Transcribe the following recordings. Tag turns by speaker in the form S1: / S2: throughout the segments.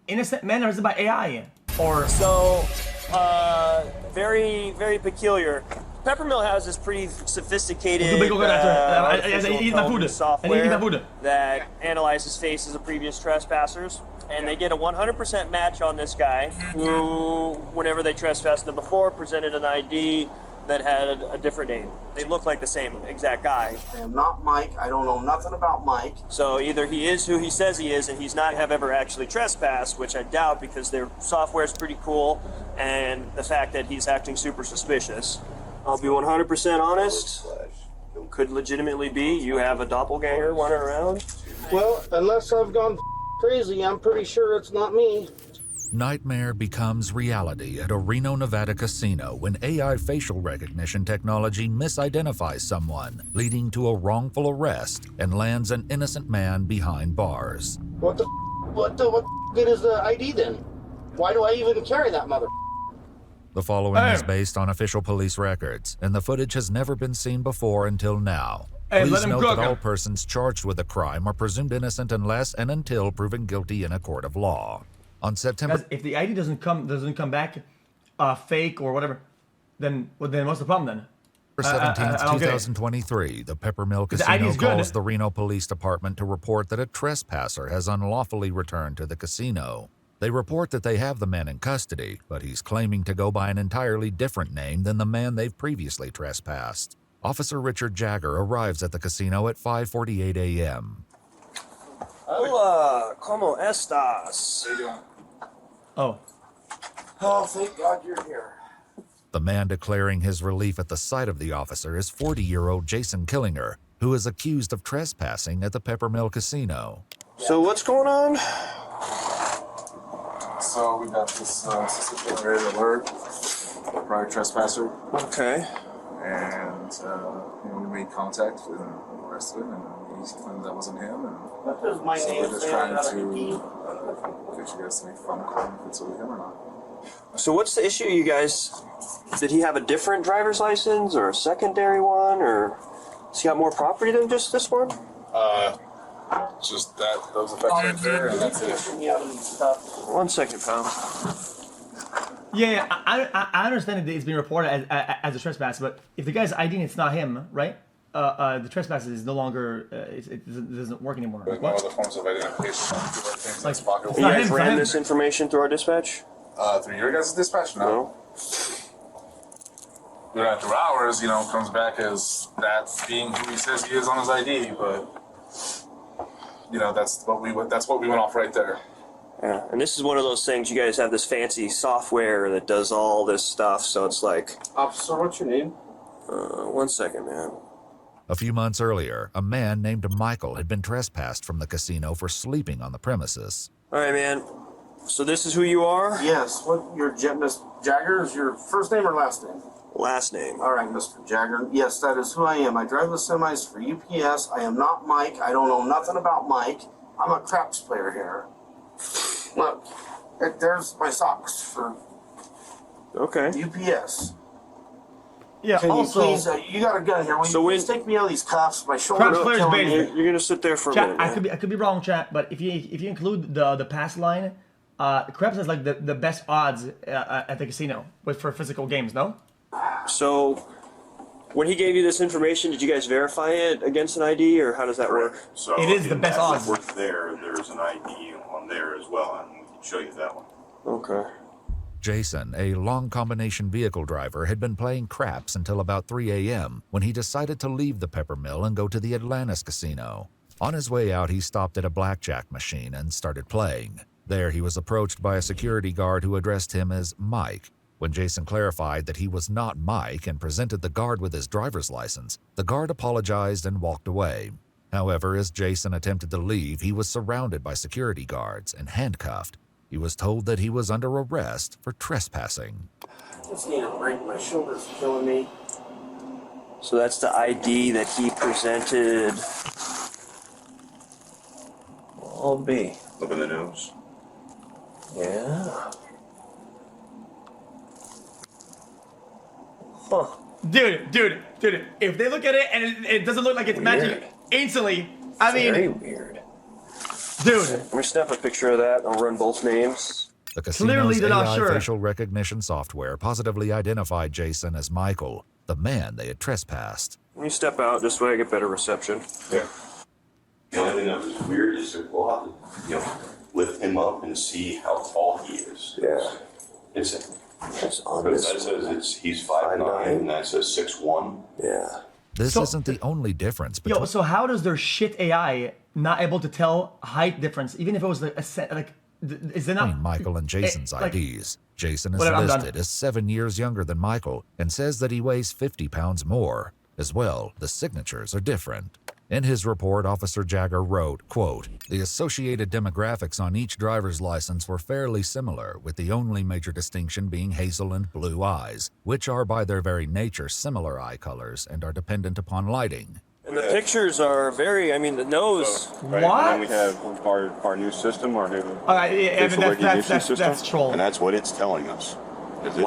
S1: innocent men, or is it by AI? Or
S2: so, very, very peculiar. Peppermill has this pretty sophisticated software that analyzes faces of previous trespassers, and they get a 100% match on this guy who, whenever they trespassed them before, presented an ID that had a different name. They look like the same exact guy.
S3: I am not Mike. I don't know nothing about Mike.
S2: So either he is who he says he is, and he's not have ever actually trespassed, which I doubt because their software is pretty cool, and the fact that he's acting super suspicious. I'll be 100% honest. Could legitimately be you have a doppelganger running around.
S3: Well, unless I've gone crazy, I'm pretty sure it's not me.
S4: Nightmare becomes reality at a Reno, Nevada casino when AI facial recognition technology misidentifies someone, leading to a wrongful arrest and lands an innocent man behind bars.
S3: What good is the ID then? Why do I even carry that mother?
S4: The following is based on official police records, and the footage has never been seen before until now. Please note that all persons charged with a crime are presumed innocent unless and until proven guilty in a court of law. On September,
S1: if the ID doesn't come back, fake or whatever, then what's the problem then?
S4: 17th, 2023, the Peppermill Casino calls the Reno Police Department to report that a trespasser has unlawfully returned to the casino. They report that they have the man in custody, but he's claiming to go by an entirely different name than the man they've previously trespassed. Officer Richard Jagger arrives at the casino at 5:48 a.m.
S2: Hola, ¿cómo estás?
S3: How you doing?
S1: Oh,
S3: thank God you're here.
S4: The man declaring his relief at the sight of the officer is 40-year-old Jason Killinger, who is accused of trespassing at the Peppermill Casino.
S2: So what's going on?
S5: So we got this suspicious alert, prior trespasser.
S2: Okay.
S5: And we made contact and arrested him, and he claimed that wasn't him. And
S3: What does my
S5: so
S3: name
S5: we're just
S3: say
S5: trying
S3: on
S5: to
S3: the ID?
S5: get you guys to make a phone call if it's really him or not.
S2: So what's the issue, you guys? Did he have a different driver's license or a secondary one, or has he got more property than just this one?
S5: Just that, those effects right there, and that's it.
S2: One second, pal.
S1: yeah. I understand that it's being reported as a trespass, but if the guy's ID it's not him, right? The trespass is no longer it doesn't work anymore.
S5: There's no other forms of identification. Things
S1: Like,
S5: pocket.
S1: it's
S2: You
S1: not
S2: guys
S1: him,
S2: ran
S1: him.
S2: this information through our dispatch?
S5: Through your guys' dispatch? No. Through ours, comes back as that being who he says he is on his ID, but that's what we went off right there.
S2: Yeah, and this is one of those things, you guys have this fancy software that does all this stuff, so it's like...
S3: Officer, what's your name?
S2: 1 second, man.
S4: A few months earlier, a man named Michael had been trespassed from the casino for sleeping on the premises.
S2: All right, man. So this is who you are?
S3: Yes. What your Miss Jagger is your first name or last name?
S2: Last name.
S3: All right, Mr. Jagger. Yes, that is who I am. I drive the semis for UPS. I am not Mike. I don't know nothing about Mike. I'm a craps player here. Look, there's my socks for UPS.
S1: Yeah.
S3: Can
S1: also,
S3: you please, you got a gun here. Will
S2: So
S3: you please take me out of these cuffs? My shoulder.
S1: Craps players basement.
S2: You're gonna sit there for a
S1: chat,
S2: minute.
S1: I could be wrong, chat, but if you include the pass line, Krebs has like the best odds at the casino for physical games. No.
S2: So, when he gave you this information, did you guys verify it against an ID, or how does that work?
S6: So
S1: it is the best odds.
S6: There's an ID on there as well, and we can show you that one.
S2: Okay.
S4: Jason, a long combination vehicle driver, had been playing craps until about 3 a.m. when he decided to leave the Peppermill and go to the Atlantis Casino. On his way out, he stopped at a blackjack machine and started playing. There, he was approached by a security guard who addressed him as Mike. When Jason clarified that he was not Mike and presented the guard with his driver's license, the guard apologized and walked away. However, as Jason attempted to leave, he was surrounded by security guards and handcuffed. He was told that he was under arrest for trespassing.
S3: I just need a break. My shoulder's killing me.
S2: So that's the ID that he presented. I'll be.
S6: Look in the news.
S2: Yeah. Huh.
S1: Dude, if they look at it and it doesn't look like it's matching instantly, I mean,
S2: Very weird.
S1: Dude.
S2: Let me snap a picture of that. I'll run both names.
S4: The
S1: Clearly
S4: casino's
S1: they're not
S4: AI
S1: sure.
S4: facial recognition software positively identified Jason as Michael, the man they had trespassed.
S2: Let me step out this way I get better reception.
S6: Yeah. The only thing that was weird is that we'll have to, lift him up and see how tall he is.
S2: Yeah.
S6: It's
S2: on
S6: because
S2: this.
S6: that says he's 5'9", and that says 6'1".
S2: Yeah.
S4: This
S1: So-
S4: isn't the only difference between.
S1: Yo, so how does their shit AI not able to tell height difference, even if it was like is there not
S4: Michael and Jason's
S1: like-
S4: IDs. Jason is
S1: Whatever, I'm done.
S4: listed as 7 years younger than Michael and says that he weighs 50 pounds more. As well, the signatures are different. In his report, Officer Jagger wrote, quote, "The associated demographics on each driver's license were fairly similar, with the only major distinction being hazel and blue eyes, which are by their very nature similar eye colors and are dependent upon lighting."
S2: And the pictures are very, I mean, the nose.
S6: Right?
S1: What?
S6: And then we have our new system, our new
S1: yeah,
S6: facial
S1: but
S6: recognition
S1: that's
S6: system,
S1: troll.
S6: and that's what it's telling us. Is it's telling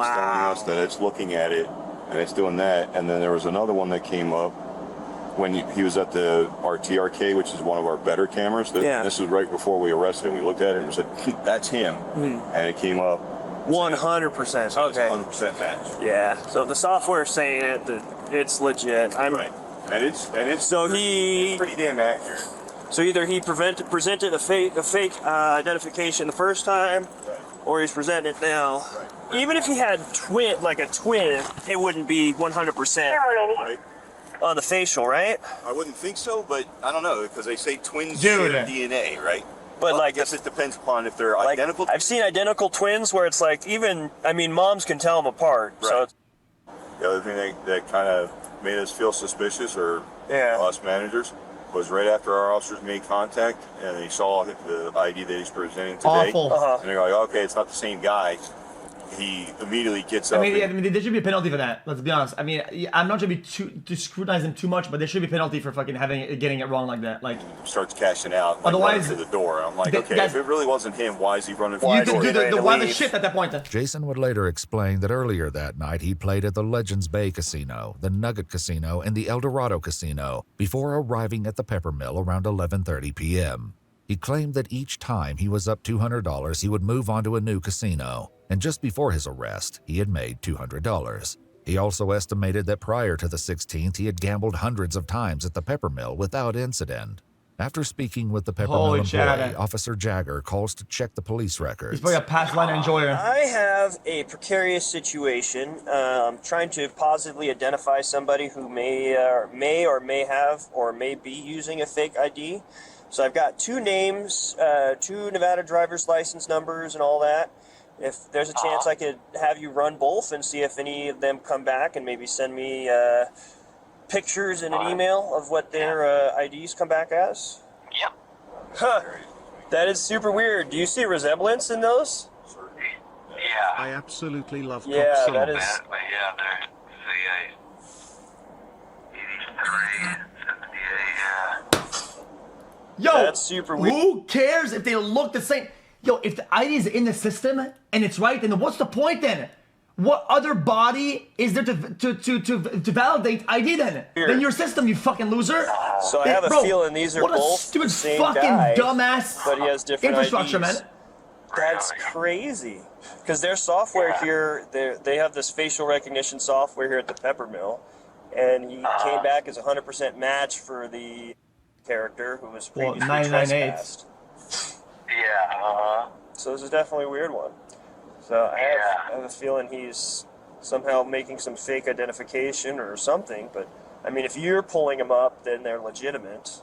S6: us that it's looking at it and it's doing that. And then there was another one that came up when he was at our TRK, which is one of our better cameras.
S2: Yeah.
S6: This was right before we arrested him. We looked at it and said, "That's him," and it came up
S2: 100%. Okay.
S6: 100% match.
S2: Yeah. So the software's saying it, that it's legit.
S6: Right. And it's
S2: So he,
S6: pretty damn accurate.
S2: so either he presented a fake identification the first time, or he's presenting it now. Even if he had a twin, it wouldn't be 100%
S6: Right.
S2: on the facial, right?
S6: I wouldn't think so, but I don't know because they say twins
S1: Dude.
S6: share DNA, right?
S2: But
S6: Well, I guess it depends upon if they're identical.
S2: I've seen identical twins where it's like moms can tell them apart. So
S6: Right.
S2: it's,
S6: The other thing that kind of made us feel suspicious, or
S2: Yeah.
S6: us managers, was right after our officers made contact and they saw the ID that he's presenting today.
S1: Awful.
S6: And they're like, okay, it's not the same guy. He immediately gets up.
S1: I mean, there should be a penalty for that. Let's be honest. I mean, I'm not trying to scrutinize him too much, but there should be a penalty for fucking getting it wrong like that. Like,
S6: starts cashing out.
S1: Otherwise-
S6: running to the door. I'm like, okay,
S1: guys-
S6: if it really wasn't him, why is he running for
S2: Why
S1: you
S6: the
S1: can
S6: door?
S1: do the
S2: to
S1: wildest
S2: leave.
S1: shit at that point.
S4: Jason would later explain that earlier that night he played at the Legends Bay Casino, the Nugget Casino, and the El Dorado Casino before arriving at the Pepper Mill around 11:30 p.m. He claimed that each time he was up $200, he would move on to a new casino, and just before his arrest, he had made $200. He also estimated that prior to the 16th, he had gambled hundreds of times at the Pepper Mill without incident. After speaking with the Pepper
S1: Holy
S4: Mill
S1: shit.
S4: employee, Officer Jagger calls to check the police records.
S1: He's probably a past line enjoyer.
S2: I have a precarious situation. Trying to positively identify somebody who may or may have or may be using a fake ID. So I've got two names, two Nevada driver's license numbers and all that. If there's a chance I could have you run both and see if any of them come back and maybe send me pictures in an email of what their IDs come back as.
S7: Yep.
S2: Huh. That is super weird. Do you see resemblance in those?
S7: Yeah.
S8: I absolutely love
S2: Yeah,
S8: Coxon.
S2: that is.
S7: But yeah, they're the 83, 78, yeah.
S1: Yo,
S2: That's super weird.
S1: who cares if they look the same? Yo, if the ID is in the system and it's right, then what's the point then? What other body is there to validate ID then? Than your system, you fucking loser.
S2: So I have a
S1: Bro,
S2: feeling these are
S1: what
S2: both
S1: a stupid
S2: the same
S1: fucking
S2: guy,
S1: dumbass
S2: but he has different
S1: infrastructure,
S2: IDs.
S1: man.
S2: That's crazy. Because their software here, they have this facial recognition software here at the Pepper Mill, and he came back as a 100% match for the character who was
S1: Well,
S2: previously
S1: 998.
S2: trespassed.
S7: Yeah,
S2: So this is definitely a weird one. So I have a feeling he's somehow making some fake identification or something, but I mean, if you're pulling them up, then they're legitimate.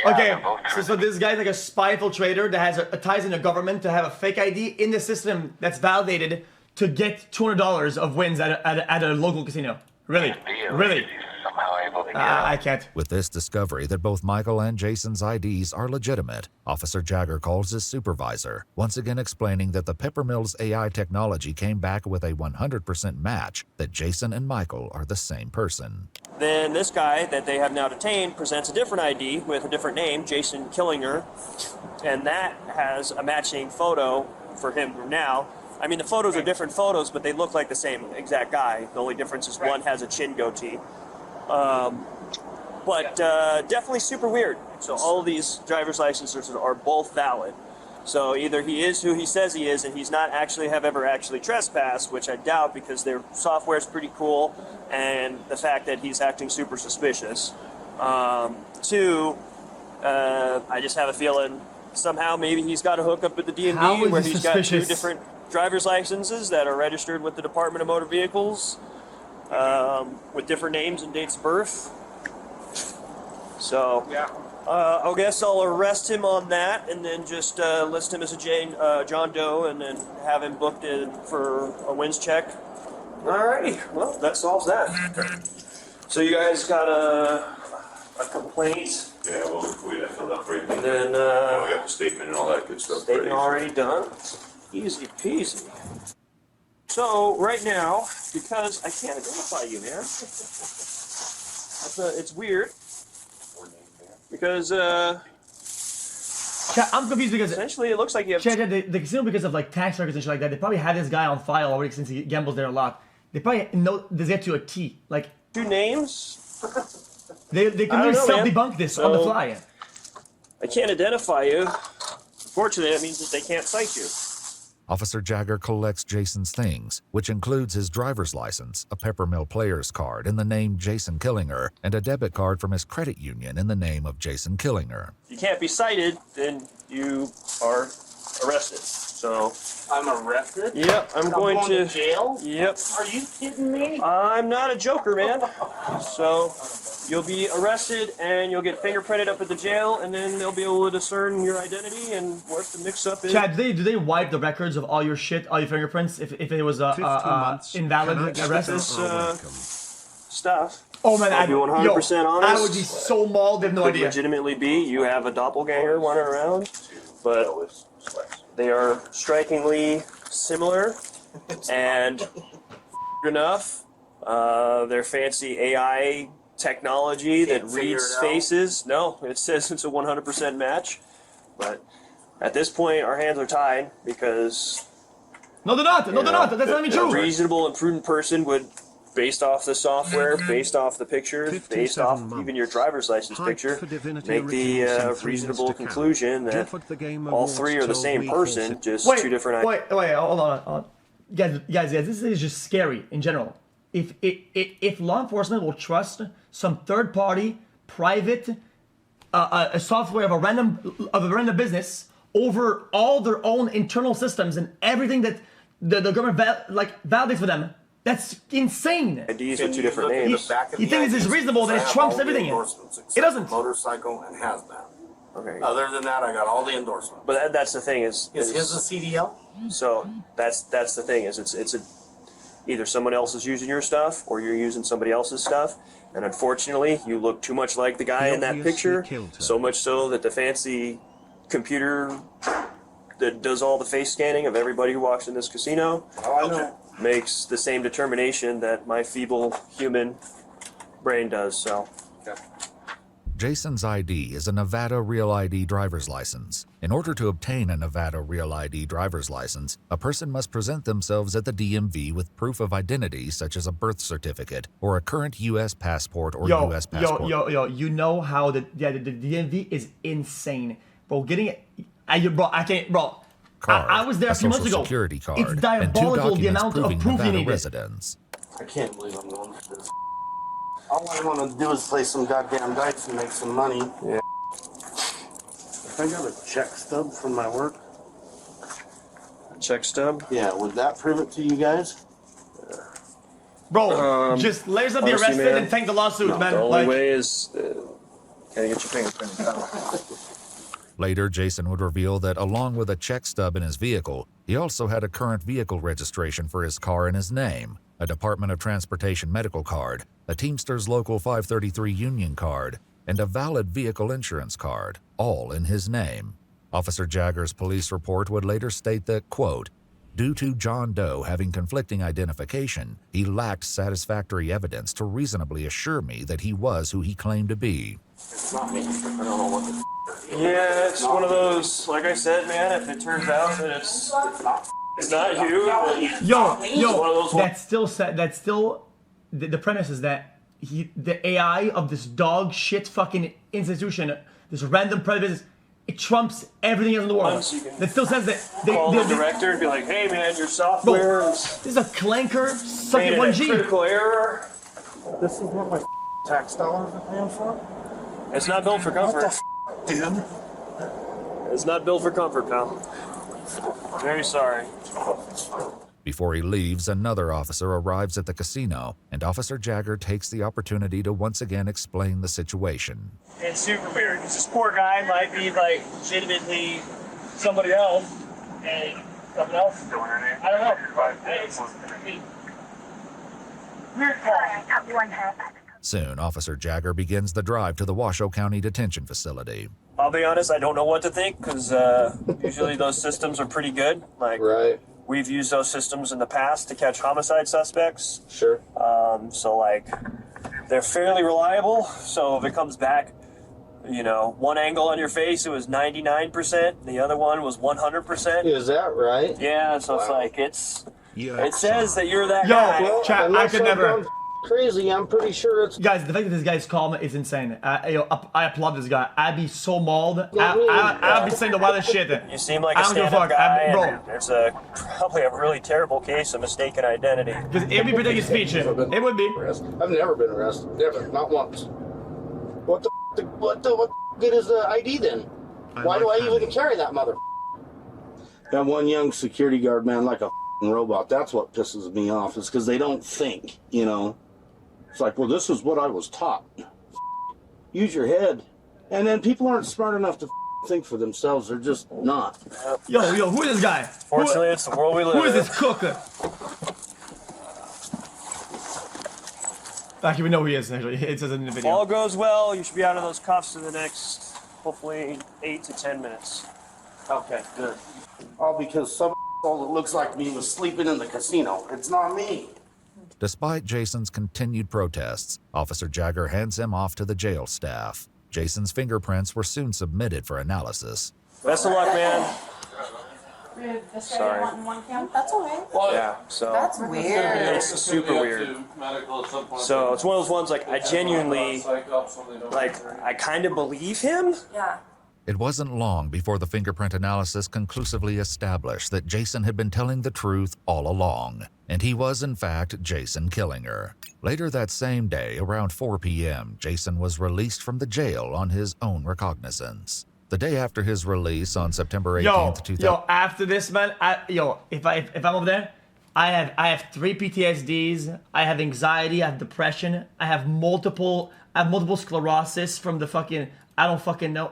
S7: Yeah,
S1: Okay,
S7: they're both
S1: so this guy's like a spy infiltrator that has a ties in the government to have a fake ID in the system that's validated to get $200 of wins at a local casino. Really? Really?
S7: somehow able to get
S1: I can't.
S4: With this discovery that both Michael and Jason's IDs are legitimate, Officer Jagger calls his supervisor, once again explaining that the Pepper Mill's AI technology came back with a 100% match that Jason and Michael are the same person.
S2: Then this guy that they have now detained presents a different ID with a different name, Jason Killinger, and that has a matching photo for him now. I mean, the photos are different photos, but they look like the same exact guy. The only difference is one has a chin goatee. But definitely super weird. So all of these driver's licenses are both valid. So either he is who he says he is, and he's not actually ever actually trespassed, which I doubt because their software is pretty cool, and the fact that he's acting super suspicious. Two, I just have a feeling somehow maybe he's got a hookup at the DMV where he's got 2 different driver's licenses that are registered with the Department of Motor Vehicles with different names and dates of birth. So I guess I'll arrest him on that and then just list him as a John Doe and then have him booked in for a wins check. Alrighty, well, that solves that. So you guys got a complaint?
S6: Yeah, well, we got filled out for you.
S2: And then
S6: we got the statement and all that good stuff.
S2: statement already done. Easy peasy. So right now, because I can't identify you, man, it's weird. Because
S1: Chat, I'm confused because
S2: essentially it looks like you have
S1: Chat, the casino, because of like tax records and shit like that, they probably had this guy on file already since he gambles there a lot. They probably know this guy to a T. Like
S2: 2 names.
S1: they can
S2: I
S1: really
S2: don't know, man.
S1: self-debunk this on the
S2: So-
S1: fly.
S2: I can't identify you. Fortunately, that means that they can't cite you.
S4: Officer Jagger collects Jason's things, which includes his driver's license, a Peppermill player's card in the name Jason Killinger, and a debit card from his credit union in the name of Jason Killinger.
S2: If you can't be cited, then you are arrested. So,
S3: I'm arrested?
S2: yep, I'm going to
S3: jail?
S2: Yep.
S3: Are you kidding me?
S2: I'm not a joker, man. So, you'll be arrested and you'll get fingerprinted up at the jail, and then they'll be able to discern your identity and what the mix-up is.
S1: Chad, do they wipe the records of all your shit, all your fingerprints, if it was invalid arrest?
S2: This stuff.
S1: Oh man,
S2: I'll be 100% honest.
S1: I would be so mauled. They have no
S2: Could
S1: idea.
S2: legitimately be you have a doppelganger running around, but they are strikingly similar and enough. Their fancy AI technology that
S3: Can't figure
S2: reads
S3: it out.
S2: faces. No, it says it's a 100% match. But at this point, our hands are tied because
S1: No, they're not. No, they're not. That's not even
S2: a
S1: true.
S2: reasonable and prudent person would, based off the software, based off the pictures, based off even your driver's license picture, make the reasonable conclusion that all 3 are the same person, just 2 different.
S1: Wait, hold on. Guys, this is just scary in general. If law enforcement will trust some third-party, private, a software of a random business over all their own internal systems and everything that the government validates for them, that's insane.
S2: IDs with 2 different names.
S1: You think this is reasonable, then it trumps everything. It doesn't.
S3: Motorcycle and hazmat.
S2: Okay.
S3: Other than that, I got all the endorsements.
S2: But that's the thing is
S3: Is his a CDL?
S2: so that's the thing is it's either someone else is using your stuff or you're using somebody else's stuff, and unfortunately you look too much like the guy in that picture, so much so that the fancy computer that does all the face scanning of everybody who walks in this casino
S3: Oh, I know.
S2: makes the same determination that my feeble human brain does. So
S4: Jason's ID is a Nevada Real ID driver's license. In order to obtain a Nevada Real ID driver's license, a person must present themselves at the DMV with proof of identity such as a birth certificate or a current U.S. passport or U.S. passport.
S1: You know how the DMV is insane. Bro, getting it... I can't... Bro,
S4: Card,
S1: I was there a few months
S4: social
S1: ago.
S4: security card,
S1: It's
S4: and 2
S1: diabolical the
S4: documents
S1: amount of
S4: proving
S1: proof you
S4: Nevada
S1: need.
S4: residence.
S3: I can't believe I'm going for this. All I want to do is play some goddamn dice and make some money.
S2: Yeah.
S3: If I got a check stub from my work,
S2: check stub.
S3: yeah, would that prove it to you guys?
S1: Bro, just let yourself be
S2: honestly,
S1: arrested
S2: man,
S1: and thank the lawsuit, man.
S2: The only
S1: Like,
S2: way is can you get your fingerprints out?
S4: Later, Jason would reveal that along with a check stub in his vehicle, he also had a current vehicle registration for his car in his name, a Department of Transportation medical card, a Teamsters Local 533 union card, and a valid vehicle insurance card, all in his name. Officer Jagger's police report would later state that, quote, due to John Doe having conflicting identification, he lacked satisfactory evidence to reasonably assure me that he was who he claimed to be.
S3: It's not me. I don't know what the
S2: Yeah, it's one of those. Like I said, man. If it turns out that it's not you, then one of those
S1: that's still the premise is that the AI of this dog shit fucking institution There's random private business. It trumps everything else in the world. That still says that
S2: Call the director and be like, hey man, your software is
S1: this is a clanker sucking
S2: made
S1: 1G.
S2: a critical error.
S3: This is what my tax dollars are paying for?
S2: It's not built for comfort.
S3: Dude.
S2: It's not built for comfort, pal. Very sorry.
S4: Before he leaves, another officer arrives at the casino, and Officer Jagger takes the opportunity to once again explain the situation.
S2: It's super weird. This poor guy might be like legitimately somebody else, and something else. I don't know. Weird call.
S4: Soon, Officer Jagger begins the drive to the Washoe County Detention Facility.
S2: I'll be honest, I don't know what to think because usually those systems are pretty good. Like,
S3: Right.
S2: we've used those systems in the past to catch homicide suspects.
S3: Sure.
S2: So like, they're fairly reliable. So if it comes back, you know, one angle on your face, it was 99%. The other one was 100%.
S3: Is that right?
S2: Yeah. So it's like it says that you're that
S1: Yo,
S2: guy.
S1: well, chat, I
S3: Unless
S1: could
S3: I'm
S1: never.
S3: going crazy, I'm pretty sure it's.
S1: Guys, the fact that this guy's calm is insane. I applaud this guy. I'd be so mauled.
S3: Yeah, me
S1: I'd be saying the wildest shit.
S2: You seem like
S1: I
S2: a
S1: don't give a
S2: stand-up
S1: fuck.
S2: guy.
S1: Bro.
S2: And there's probably a really terrible case of mistaken identity.
S1: Because it'd be protected speech. It would be.
S3: I've never been arrested. Never. Not once. What the good is the ID then? Why do I even carry that mother? That one young security guard, man, like a robot. That's what pisses me off, is because they don't think, you know. It's like, well, this is what I was taught. Use your head. And then people aren't smart enough to think for themselves. They're just not.
S1: Yo, who is this guy?
S2: Fortunately, it's the world we live in.
S1: Who is this cook? I don't even know who he is, actually. It says in the
S2: If
S1: video.
S2: all goes well, you should be out of those cuffs in the next, hopefully, 8 to 10 minutes.
S3: Okay, good. All because some that looks like me was sleeping in the casino. It's not me.
S4: Despite Jason's continued protests, Officer Jagger hands him off to the jail staff. Jason's fingerprints were soon submitted for analysis.
S2: Best of luck, man. Sorry.
S8: That's okay.
S2: Yeah, so
S8: That's weird.
S2: it's super weird. So it's one of those ones, like, I genuinely, like, I kind of believe him.
S8: Yeah.
S4: It wasn't long before the fingerprint analysis conclusively established that Jason had been telling the truth all along, and he was in fact Jason Killinger. Later that same day, around 4 p.m., Jason was released from the jail on his own recognizance. The day after his release on September 18th, 2000.
S1: Yo, after this, man, if I'm over there, I have 3 PTSDs, I have anxiety, I have depression, I have multiple sclerosis from the fucking, I don't fucking know.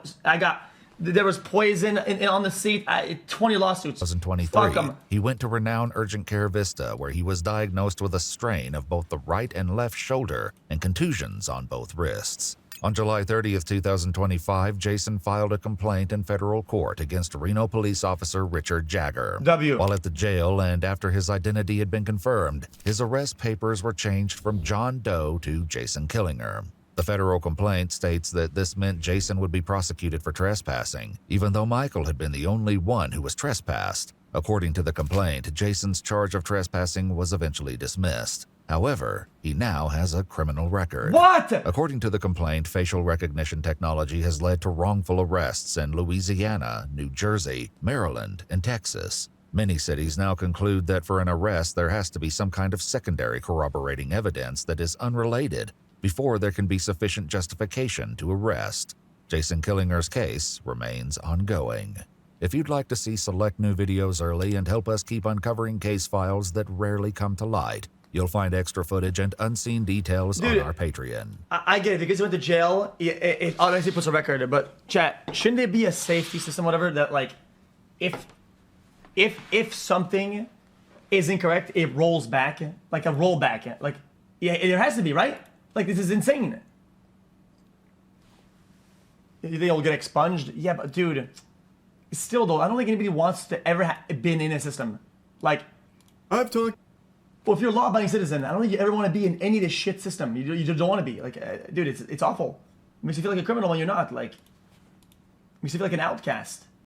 S1: There was poison on the seat. 20 lawsuits.
S4: 2023, he went to renowned urgent care Vista, where he was diagnosed with a strain of both the right and left shoulder and contusions on both wrists. On July 30th, 2025, Jason filed a complaint in federal court against Reno police officer Richard Jagger. While at the jail and after his identity had been confirmed, his arrest papers were changed from John Doe to Jason Killinger. The federal complaint states that this meant Jason would be prosecuted for trespassing, even though Michael had been the only one who was trespassed. According to the complaint, Jason's charge of trespassing was eventually dismissed. However, he now has a criminal record.
S1: What?
S4: According to the complaint, facial recognition technology has led to wrongful arrests in Louisiana, New Jersey, Maryland, and Texas. Many cities now conclude that for an arrest, there has to be some kind of secondary corroborating evidence that is unrelated before there can be sufficient justification to arrest. Jason Killinger's case remains ongoing. If you'd like to see select new videos early and help us keep uncovering case files that rarely come to light, you'll find extra footage and unseen details on our Patreon.
S1: I get it, because he went to jail, it obviously puts a record, but chat, shouldn't there be a safety system, whatever, that like, if something is incorrect, it rolls back, like a rollback, like, yeah, there has to be, right? Like, this is insane. You think it'll get expunged? Yeah, but dude, still though, I don't think anybody wants to ever been in a system. Like, I've talked. Well, if you're a law-abiding citizen, I don't think you ever want to be in any of this shit system. You just don't want to be. Like, dude, it's awful. It makes you feel like a criminal when you're not. Like, it makes you feel like an outcast.